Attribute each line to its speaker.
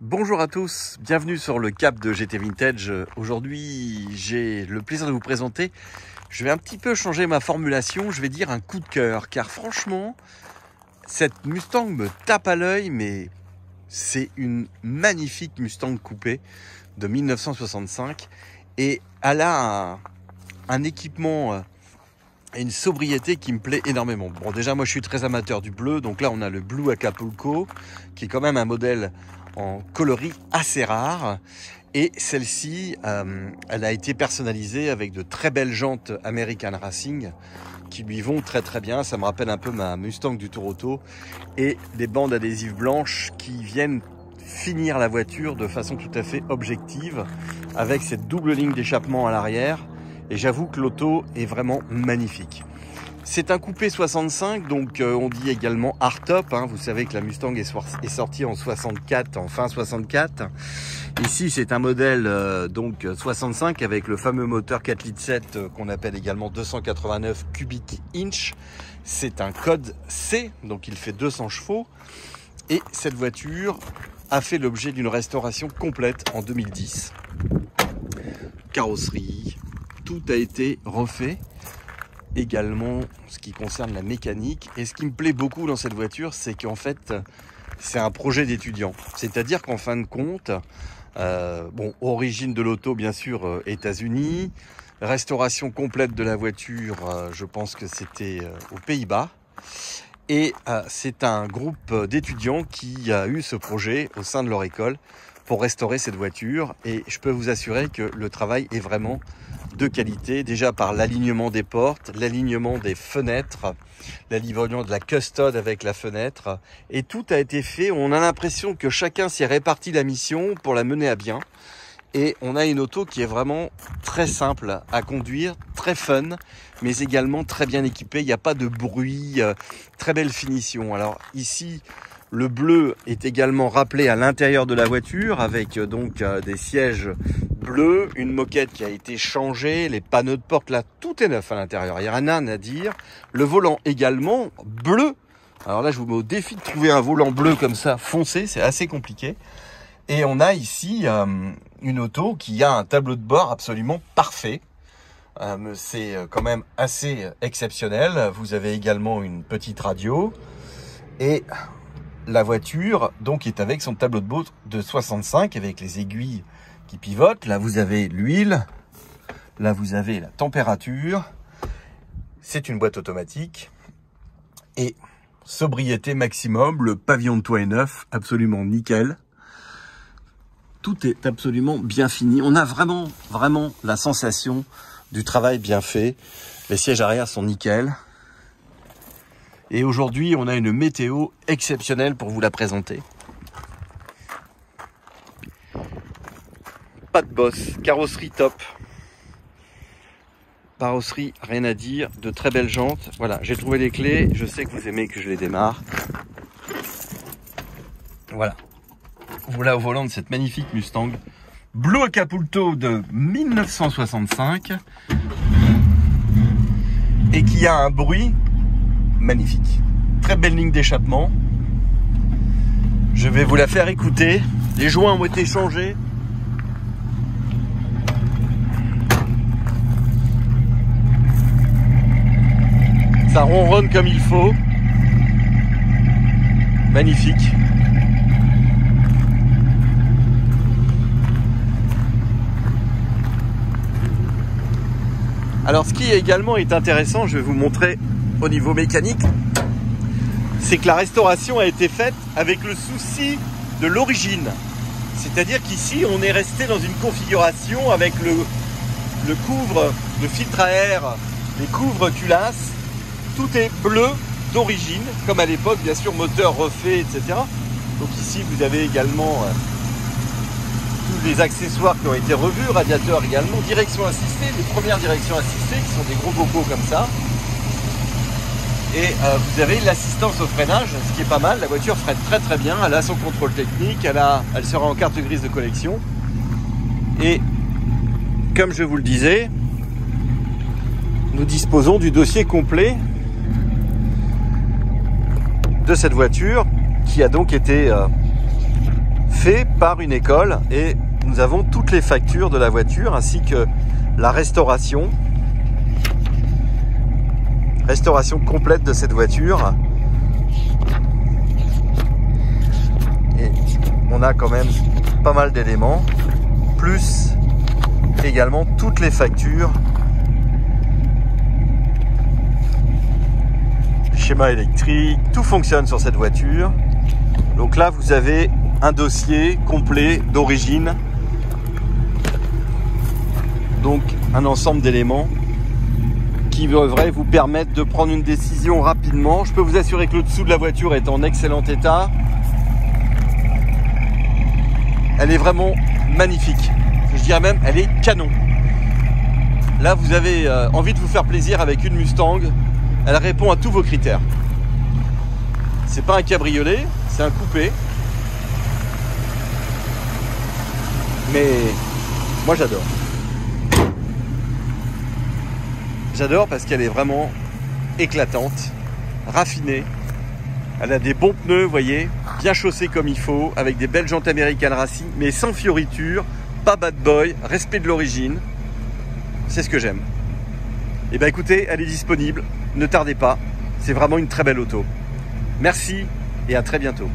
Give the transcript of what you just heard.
Speaker 1: Bonjour à tous, bienvenue sur le Cap de GT Vintage. Aujourd'hui, j'ai le plaisir de vous présenter. Je vais un petit peu changer ma formulation, je vais dire un coup de cœur. Car franchement, cette Mustang me tape à l'œil, mais c'est une magnifique Mustang coupée de 1965. Et elle a un équipement et une sobriété qui me plaît énormément. Bon, déjà, moi, je suis très amateur du bleu. Donc là, on a le Blue Acapulco, qui est quand même un modèle en coloris assez rare, et celle-ci elle a été personnalisée avec de très belles jantes American Racing qui lui vont très très bien. Ça me rappelle un peu ma Mustang du Tour Auto, et des bandes adhésives blanches qui viennent finir la voiture de façon tout à fait objective avec cette double ligne d'échappement à l'arrière, et j'avoue que l'auto est vraiment magnifique. C'est un coupé 65, donc on dit également hardtop. Vous savez que la Mustang est sortie en 64, en fin 64. Ici, c'est un modèle donc 65 avec le fameux moteur 4,7 litres qu'on appelle également 289 cubic inch. C'est un code C, donc il fait 200 chevaux. Et cette voiture a fait l'objet d'une restauration complète en 2010. Carrosserie, tout a été refait. Également ce qui concerne la mécanique, et ce qui me plaît beaucoup dans cette voiture, c'est qu'en fait c'est un projet d'étudiant, c'est-à-dire qu'en fin de compte origine de l'auto bien sûr États-Unis, restauration complète de la voiture, je pense que c'était aux Pays-Bas, et c'est un groupe d'étudiants qui a eu ce projet au sein de leur école pour restaurer cette voiture, et je peux vous assurer que le travail est vraiment de qualité, déjà par l'alignement des portes, l'alignement des fenêtres, l'alignement de la custode avec la fenêtre, et tout a été fait. On a l'impression que chacun s'y est réparti la mission pour la mener à bien, et on a une auto qui est vraiment très simple à conduire, très fun, mais également très bien équipée. Il n'y a pas de bruit, très belle finition. Alors ici, le bleu est également rappelé à l'intérieur de la voiture avec donc des sièges bleus, une moquette qui a été changée, les panneaux de porte là, tout est neuf à l'intérieur, il n'y a rien à dire. Le volant également bleu. Alors là, je vous mets au défi de trouver un volant bleu comme ça foncé, c'est assez compliqué. Et on a ici une auto qui a un tableau de bord absolument parfait. C'est quand même assez exceptionnel. Vous avez également une petite radio, et la voiture donc est avec son tableau de bord de 65 avec les aiguilles qui pivotent. Là vous avez l'huile, là vous avez la température. C'est une boîte automatique, et sobriété maximum. Le pavillon de toit est neuf, absolument nickel. Tout est absolument bien fini. On a vraiment la sensation du travail bien fait. Les sièges arrière sont nickel. Et aujourd'hui, on a une météo exceptionnelle pour vous la présenter. Pas de bosse, carrosserie top. Carrosserie, rien à dire, de très belles jantes. Voilà, j'ai trouvé les clés, je sais que vous aimez que je les démarre. Voilà. Voilà au volant de cette magnifique Mustang Blue Acapulco de 1965. Et qui a un bruit magnifique. Très belle ligne d'échappement. Je vais vous la faire écouter. Les joints ont été changés. Ça ronronne comme il faut. Magnifique. Alors ce qui également est intéressant, je vais vous montrer au niveau mécanique, c'est que la restauration a été faite avec le souci de l'origine. C'est-à-dire qu'ici, on est resté dans une configuration avec le couvre, le filtre à air, les couvre-culasses. Tout est bleu d'origine, comme à l'époque, bien sûr, moteur refait, etc. Donc ici, vous avez également tous les accessoires qui ont été revus, radiateur également, direction assistée, les premières directions assistées qui sont des gros bocaux comme ça. Et vous avez l'assistance au freinage, ce qui est pas mal. La voiture freine très bien, elle a son contrôle technique, elle sera en carte grise de collection. Et comme je vous le disais, nous disposons du dossier complet de cette voiture qui a donc été fait par une école et nous avons toutes les factures de la voiture ainsi que la restauration complète de cette voiture. Et on a quand même pas mal d'éléments, plus également toutes les factures, schéma électrique, tout fonctionne sur cette voiture. Donc là vous avez un dossier complet d'origine, donc un ensemble d'éléments qui devrait vous permettre de prendre une décision rapidement. Je peux vous assurer que le dessous de la voiture est en excellent état. Elle est vraiment magnifique. Je dirais même, elle est canon. Là, vous avez envie de vous faire plaisir avec une Mustang. Elle répond à tous vos critères. C'est pas un cabriolet, c'est un coupé. Mais moi, j'adore. J'adore parce qu'elle est vraiment éclatante, raffinée. Elle a des bons pneus, vous voyez, bien chaussés comme il faut, avec des belles jantes American Racing, mais sans fioritures, pas bad boy, respect de l'origine. C'est ce que j'aime. Et bien écoutez, elle est disponible, ne tardez pas, c'est vraiment une très belle auto. Merci et à très bientôt.